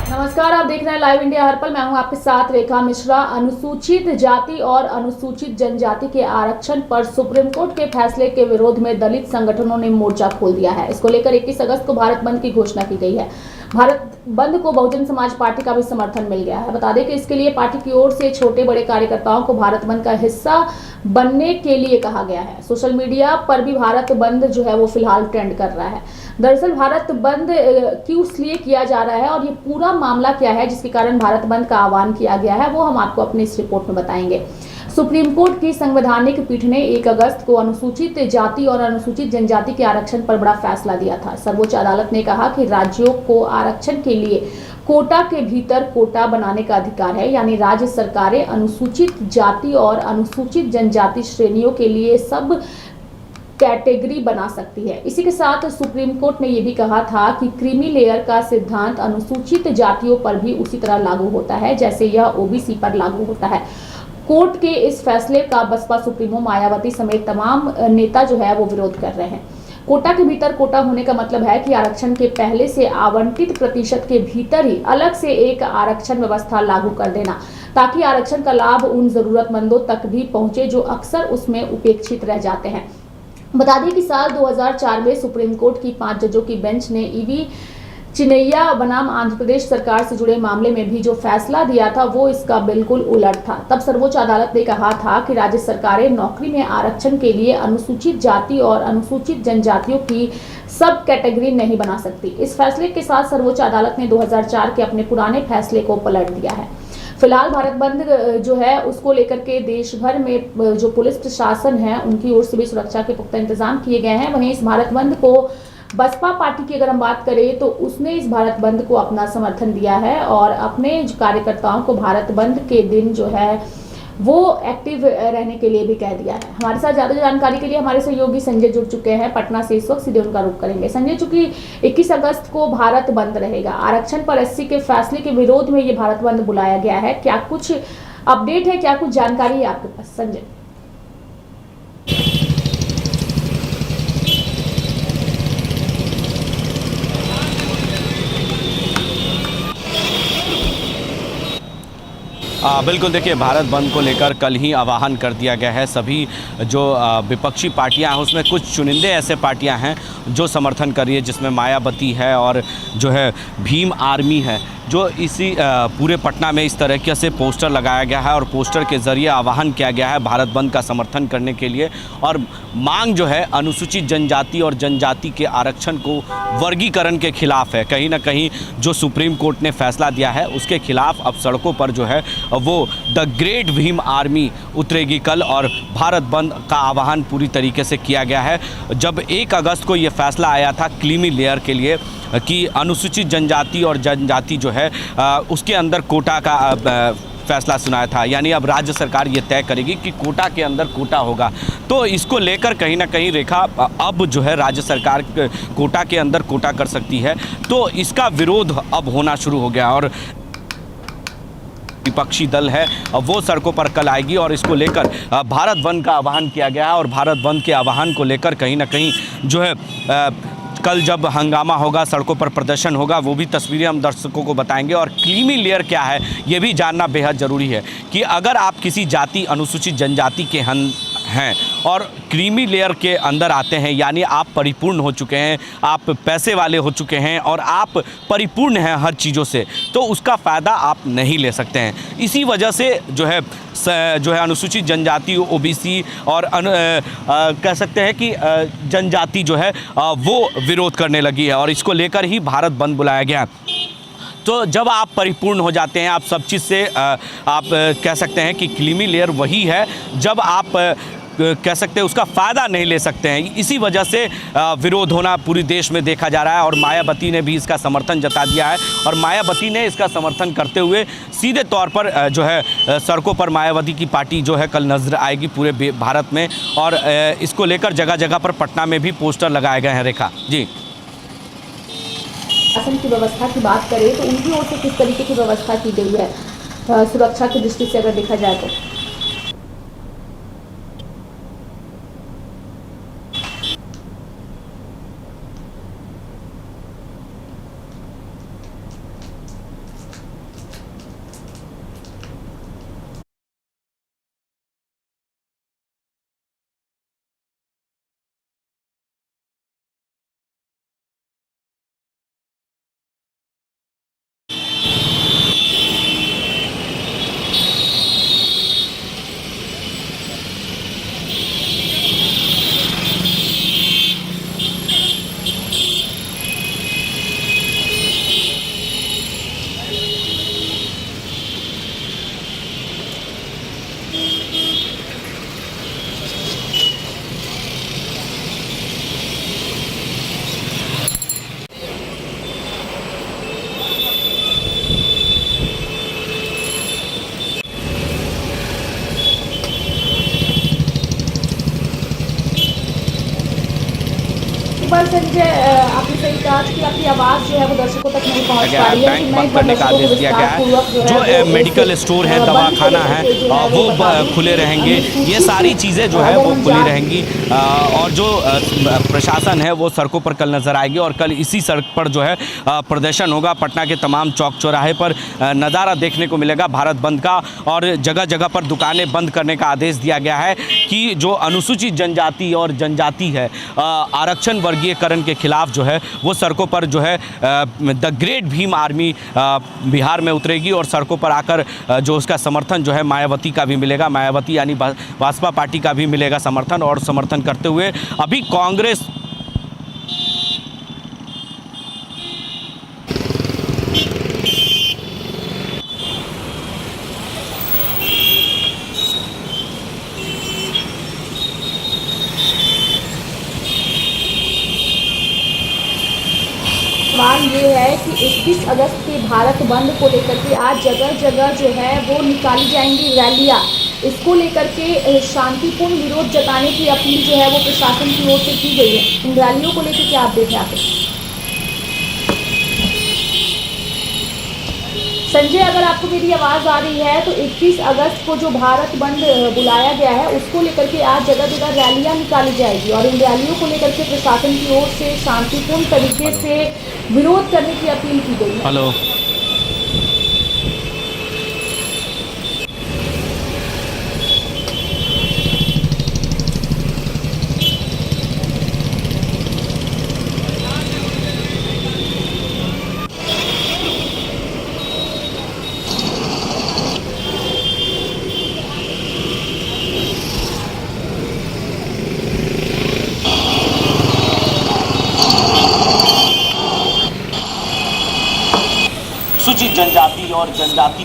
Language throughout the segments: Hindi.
नमस्कार, आप देख रहे हैं लाइव इंडिया हर पल। मैं हूं आपके साथ रेखा मिश्रा। अनुसूचित जाति और अनुसूचित जनजाति के आरक्षण पर सुप्रीम कोर्ट के फैसले के विरोध में दलित संगठनों ने मोर्चा खोल दिया है। इसको लेकर 21 अगस्त को भारत बंद की घोषणा की गई है। भारत बंद को बहुजन समाज पार्टी का भी समर्थन मिल गया है। बता दें कि इसके लिए पार्टी की ओर से छोटे बड़े कार्यकर्ताओं को भारत बंद का हिस्सा बनने के लिए कहा गया है। सोशल मीडिया पर भी भारत बंद जो है वो फिलहाल ट्रेंड कर रहा है। दरअसल भारत बंद क्यों इसलिए किया जा रहा है और ये पूरा मामला क्या है जिसके कारण भारत बंद का आह्वान किया गया है, वो हम आपको अपनी इस रिपोर्ट में बताएंगे। सुप्रीम कोर्ट की संवैधानिक पीठ ने 1 अगस्त को अनुसूचित जाति और अनुसूचित जनजाति के आरक्षण पर बड़ा फैसला दिया था। सर्वोच्च अदालत ने कहा कि राज्यों को आरक्षण के लिए कोटा के भीतर कोटा बनाने का अधिकार है, यानी राज्य सरकारें अनुसूचित जाति और अनुसूचित जनजाति श्रेणियों के लिए सब कैटेगरी बना सकती है। इसी के साथ सुप्रीम कोर्ट ने यह भी कहा था कि क्रीमी लेयर का सिद्धांत अनुसूचित जातियों पर भी उसी तरह लागू होता है जैसे यह ओबीसी पर लागू होता है। कोर्ट के इस फैसले का बसपा सुप्रीमो मायावती समेत तमाम नेता जो है वो विरोध कर रहे हैं। कोटा के भीतर कोटा होने का मतलब है कि आरक्षण के पहले से आवंटित प्रतिशत के भीतर ही अलग से एक आरक्षण व्यवस्था लागू कर देना, ताकि आरक्षण का लाभ उन जरूरतमंदों तक भी पहुंचे जो अक्सर उसमें उपेक्षित रह जाते हैं। बता दें कि साल 2004 में सुप्रीम कोर्ट की 5 जजों की बेंच ने ईवी चिनैया बनाम आंध्र प्रदेश सरकार से जुड़े मामले में भी जो फैसला दिया था वो इसका बिल्कुल उलट था। तब सर्वोच्च अदालत ने कहा था कि राज्य सरकारें नौकरी में आरक्षण के लिए अनुसूचित जाति और अनुसूचित जनजातियों की सब कैटेगरी नहीं बना सकती। इस फैसले के साथ सर्वोच्च अदालत ने 2004 के अपने पुराने फैसले को पलट दिया है। फिलहाल भारत बंद जो है उसको लेकर के देश भर में जो पुलिस प्रशासन है उनकी ओर से भी सुरक्षा के पुख्ता इंतजाम किए गए हैं। वहीं इस भारत बंद को बसपा पार्टी की अगर हम बात करें तो उसने इस भारत बंद को अपना समर्थन दिया है और अपने कार्यकर्ताओं को भारत बंद के दिन जो है वो एक्टिव रहने के लिए भी कह दिया है। हमारे साथ ज्यादा जानकारी के लिए हमारे सहयोगी संजय जुड़ चुके हैं पटना से। इस वक्त सीधे उनका रुख करेंगे। संजय, चूंकि 21 अगस्त को भारत बंद रहेगा, आरक्षण पर एससी के फैसले के विरोध में ये भारत बंद बुलाया गया है, क्या कुछ अपडेट है, क्या कुछ जानकारी है आपके पास संजय? बिल्कुल, देखिए, भारत बंद को लेकर कल ही आह्वान कर दिया गया है। सभी जो विपक्षी पार्टियां हैं उसमें कुछ चुनिंदे ऐसे पार्टियां हैं जो समर्थन कर रही है, जिसमें मायावती है और जो है भीम आर्मी है, जो इसी पूरे पटना में इस तरह से पोस्टर लगाया गया है और पोस्टर के ज़रिए आह्वान किया गया है भारत बंद का समर्थन करने के लिए। और मांग जो है अनुसूचित जनजाति और जनजाति के आरक्षण को वर्गीकरण के खिलाफ है। कहीं ना कहीं जो सुप्रीम कोर्ट ने फैसला दिया है उसके खिलाफ अब सड़कों पर जो है वो द ग्रेट भीम आर्मी उतरेगी कल, और भारत बंद का आह्वान पूरी तरीके से किया गया है। जब 1 अगस्त को ये फैसला आया था क्रीमी लेयर के लिए कि अनुसूचित जनजाति और जनजाति जो है उसके अंदर कोटा का फैसला सुनाया था, यानी अब राज्य सरकार ये तय करेगी कि कोटा के अंदर कोटा होगा। तो इसको लेकर कहीं ना कहीं रेखा अब जो है राज्य सरकार कोटा के अंदर कोटा कर सकती है, तो इसका विरोध अब होना शुरू हो गया और विपक्षी दल है वो सड़कों पर कल आएगी और इसको लेकर भारत बंद का आह्वान किया गया है। और भारत बंद के आह्वान को लेकर कहीं ना कहीं जो है कल जब हंगामा होगा, सड़कों पर प्रदर्शन होगा, वो भी तस्वीरें हम दर्शकों को बताएंगे। और क्रीमी लेयर क्या है ये भी जानना बेहद ज़रूरी है कि अगर आप किसी जाति अनुसूचित जनजाति के हैं और क्रीमी लेयर के अंदर आते हैं, यानी आप परिपूर्ण हो चुके हैं, आप पैसे वाले हो चुके हैं और आप परिपूर्ण हैं हर चीज़ों से, तो उसका फ़ायदा आप नहीं ले सकते हैं। इसी वजह से जो है अनुसूचित जनजाति ओबीसी और कह सकते हैं कि जनजाति जो है वो विरोध करने लगी है और इसको लेकर ही भारत बंद बुलाया गया। तो जब आप परिपूर्ण हो जाते हैं, आप सब चीज़ से आप कह सकते हैं कि क्रीमी लेयर वही है जब आप कह सकते हैं उसका फ़ायदा नहीं ले सकते हैं। इसी वजह से विरोध होना पूरे देश में देखा जा रहा है और मायावती ने भी इसका समर्थन जता दिया है। और मायावती ने इसका समर्थन करते हुए सीधे तौर पर जो है सड़कों पर मायावती की पार्टी जो है कल नजर आएगी पूरे भारत में, और इसको लेकर जगह जगह पर पटना में भी पोस्टर लगाए गए हैं। रेखा जी, शासन की व्यवस्था की बात करें तो उनकी ओर से किस तरीके की व्यवस्था की गई है सुरक्षा की दृष्टि से अगर देखा जाए तो? आज की आपकी आवाज़ जो है वो दर्शकों तक नहीं पहुंच पा रही है। बैंक बंद करने का आदेश दिया गया है। जो मेडिकल स्टोर है, दवाखाना है, वो खुले रहेंगे। ये सारी चीज़ें जो है वो खुली रहेंगी और जो प्रशासन है वो सड़कों पर कल नज़र आएगी और कल इसी सड़क पर जो है प्रदर्शन होगा। पटना के तमाम चौक चौराहे पर नज़ारा देखने को मिलेगा भारत बंद का और जगह जगह पर दुकानें बंद करने का आदेश दिया गया है कि जो अनुसूचित जनजाति और जनजाति है, आरक्षण वर्गीयकरण के खिलाफ जो है वो सड़कों पर जो है the great Bhim army Bihar में उतरेगी और सड़कों पर आकर जो उसका समर्थन जो है मायावती का भी मिलेगा, मायावती यानी भाजपा पार्टी का भी मिलेगा समर्थन और समर्थन करते हुए अभी कांग्रेस सवाल ये है कि 21 अगस्त के भारत बंद को लेकर के आज जगह जगह जो है वो निकाली जाएंगी रैलियां। इसको लेकर के शांतिपूर्ण विरोध जताने की अपील जो है वो प्रशासन की ओर से की गई है। इन रैलियों को लेकर क्या अपडेट है आपको? संजय, अगर आपको मेरी आवाज़ आ रही है तो 21 अगस्त को जो भारत बंद बुलाया गया है उसको लेकर के आज जगह जगह रैलियां निकाली जाएगी और इन रैलियों को लेकर के प्रशासन की ओर से शांतिपूर्ण तरीके से विरोध करने की अपील की गई है। हेलो, अनुसूचित जनजाति और जनजाति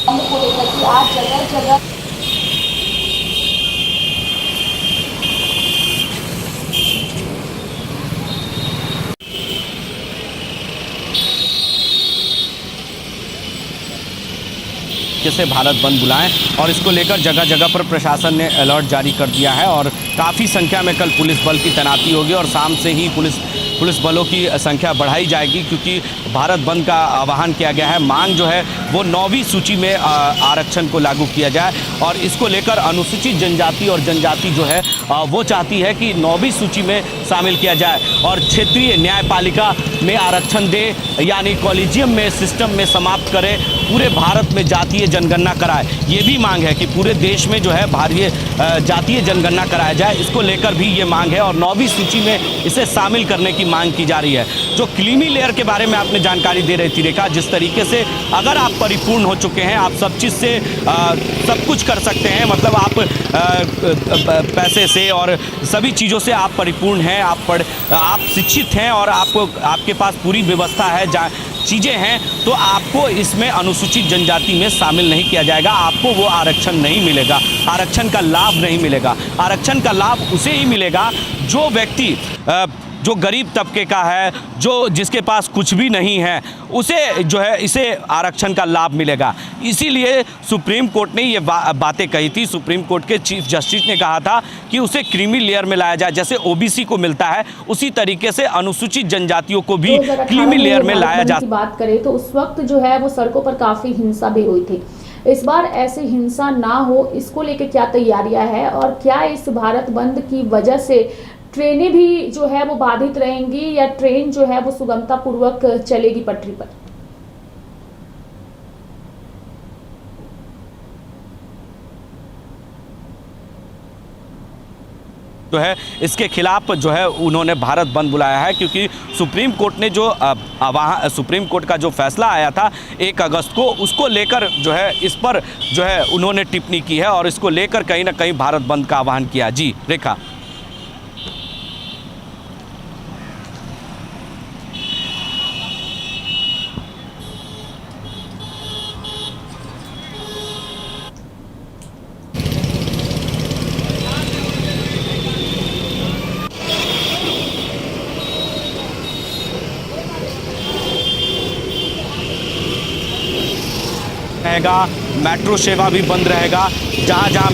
को लेकर के आज जगह जगह से भारत बंद बुलाएं और इसको लेकर जगह जगह पर प्रशासन ने अलर्ट जारी कर दिया है और काफ़ी संख्या में कल पुलिस बल की तैनाती होगी और शाम से ही पुलिस बलों की संख्या बढ़ाई जाएगी क्योंकि भारत बंद का आह्वान किया गया है। मांग जो है वो 9वीं सूची में आरक्षण को लागू किया जाए और इसको लेकर अनुसूचित जनजाति और जनजाति जो है वो चाहती है कि 9वीं सूची में शामिल किया जाए और क्षेत्रीय न्यायपालिका में आरक्षण दे यानी कॉलेजियम में सिस्टम में समाप्त करे, पूरे भारत में जातीय जनगणना कराए। ये भी मांग है कि पूरे देश में जो है जातीय जनगणना कराया जाए। इसको लेकर भी ये मांग है और 9वीं सूची में इसे शामिल करने की मांग की जा रही है। जो क्रीमी लेयर के बारे में आपने जानकारी दे रही थी रेखा, जिस तरीके से अगर आप परिपूर्ण हो चुके हैं, आप सब चीज़ से सब कुछ कर सकते हैं, मतलब आप पैसे से और सभी चीज़ों से आप परिपूर्ण हैं, आप शिक्षित हैं और आपके पास पूरी व्यवस्था है, चीज़ें हैं, तो आपको इसमें अनुसूचित जनजाति में शामिल नहीं किया जाएगा। आपको वो आरक्षण नहीं मिलेगा, आरक्षण का लाभ नहीं मिलेगा। आरक्षण का लाभ उसे ही मिलेगा जो व्यक्ति जो गरीब तबके का है, जिसके पास कुछ भी नहीं है, उसे जो है इसे आरक्षण का लाभ मिलेगा। इसीलिए सुप्रीम कोर्ट ने ये बातें कही थी। सुप्रीम कोर्ट के चीफ जस्टिस ने कहा था कि उसे क्रीमी लेयर में लाया जाए, जैसे ओबीसी को मिलता है उसी तरीके से अनुसूचित जनजातियों को भी क्रीमी लेयर में लाया जा। बात करें तो उस वक्त जो है वो सड़कों पर काफ़ी हिंसा भी हुई थी। इस बार ऐसी हिंसा ना हो, इसको लेके क्या तैयारियां हैं और क्या इस भारत बंद की वजह से ट्रेनें भी जो है वो बाधित रहेंगी या ट्रेन जो है वो सुगमता पूर्वक चलेगी पटरी पर? तो है इसके खिलाफ जो है उन्होंने भारत बंद बुलाया है क्योंकि सुप्रीम कोर्ट ने जो सुप्रीम कोर्ट का जो फैसला आया था 1 अगस्त को, उसको लेकर जो है इस पर जो है उन्होंने टिप्पणी की है और इसको लेकर कहीं ना कहीं भारत बंद का आह्वान किया। जी रेखा। रहेगा, मेट्रो सेवा भी बंद रहेगा। जहाँ जहाँ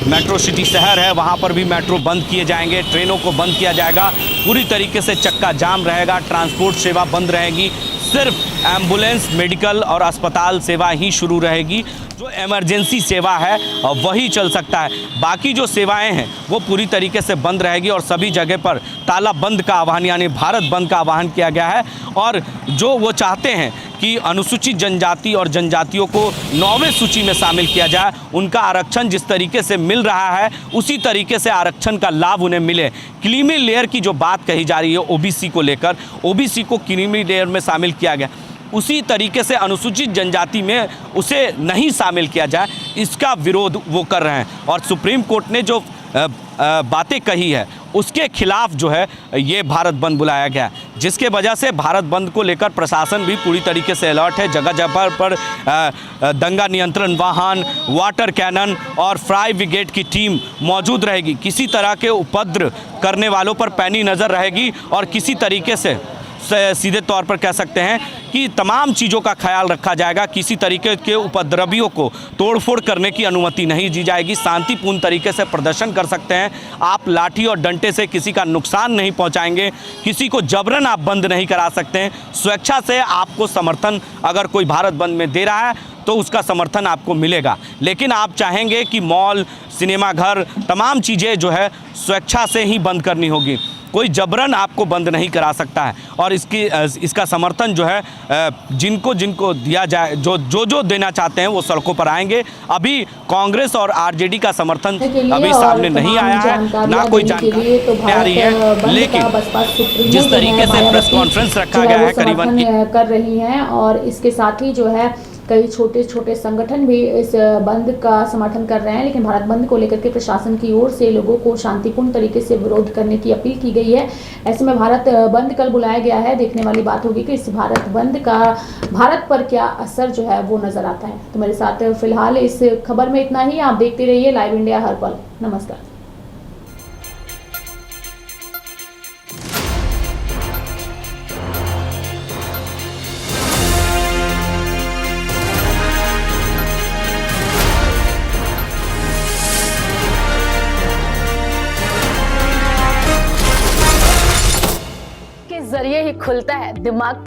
मेट्रो सिटी शहर है वहाँ पर भी मेट्रो बंद किए जाएंगे, ट्रेनों को बंद किया जाएगा। पूरी तरीके से चक्का जाम रहेगा, ट्रांसपोर्ट सेवा बंद रहेगी, सिर्फ एम्बुलेंस, मेडिकल और अस्पताल सेवा ही शुरू रहेगी। जो इमरजेंसी सेवा है वही चल सकता है, बाकी जो सेवाएं हैं वो पूरी तरीके से बंद रहेगी और सभी जगह पर ताला बंद का आह्वान यानी भारत बंद का आह्वान किया गया है। और जो वो चाहते हैं कि अनुसूचित जनजाति और जनजातियों को 9वें सूची में शामिल किया जाए, उनका आरक्षण जिस तरीके से मिल रहा है उसी तरीके से आरक्षण का लाभ उन्हें मिले। क्रीमी लेयर की जो बात कही जा रही है ओबीसी को लेकर, ओबीसी को क्रीमी लेयर में शामिल किया गया, उसी तरीके से अनुसूचित जनजाति में उसे नहीं शामिल किया जाए, इसका विरोध वो कर रहे हैं। और सुप्रीम कोर्ट ने जो बातें कही है उसके खिलाफ जो है ये भारत बंद बुलाया गया, जिसके वजह से भारत बंद को लेकर प्रशासन भी पूरी तरीके से अलर्ट है। जगह जगह पर दंगा नियंत्रण वाहन, वाटर कैनन और फायर ब्रिगेड की टीम मौजूद रहेगी। किसी तरह के उपद्रव करने वालों पर पैनी नज़र रहेगी और किसी तरीके से सीधे तौर पर कह सकते हैं कि तमाम चीज़ों का ख्याल रखा जाएगा। किसी तरीके के उपद्रवियों को तोड़फोड़ करने की अनुमति नहीं दी जाएगी। शांतिपूर्ण तरीके से प्रदर्शन कर सकते हैं आप, लाठी और डंडे से किसी का नुकसान नहीं पहुंचाएंगे, किसी को जबरन आप बंद नहीं करा सकते हैं। स्वेच्छा से आपको समर्थन अगर कोई भारत बंद में दे रहा है तो उसका समर्थन आपको मिलेगा, लेकिन आप चाहेंगे कि मॉल, सिनेमा घर, तमाम चीज़ें जो है स्वेच्छा से ही बंद करनी होगी, कोई जबरन आपको बंद नहीं करा सकता है। और इसका समर्थन जो है जिनको जिनको दिया जाए, जो देना चाहते हैं वो सड़कों पर आएंगे। अभी कांग्रेस और आरजेडी का समर्थन अभी सामने नहीं आया है, ना कोई जानकारी आ रही है, लेकिन जिस तरीके से प्रेस कॉन्फ्रेंस रखा गया है करीबन कर रही हैं और इसके साथ ही जो है कई छोटे छोटे संगठन भी इस बंद का समर्थन कर रहे हैं। लेकिन भारत बंद को लेकर के प्रशासन की ओर से लोगों को शांतिपूर्ण तरीके से विरोध करने की अपील की गई है। ऐसे में भारत बंद कल बुलाया गया है। देखने वाली बात होगी कि इस भारत बंद का भारत पर क्या असर जो है वो नजर आता है। तो मेरे साथ फिलहाल इस खबर में इतना ही। आप देखते रहिए लाइव इंडिया हर पल। नमस्कार। जरिए ही खुलता है दिमाग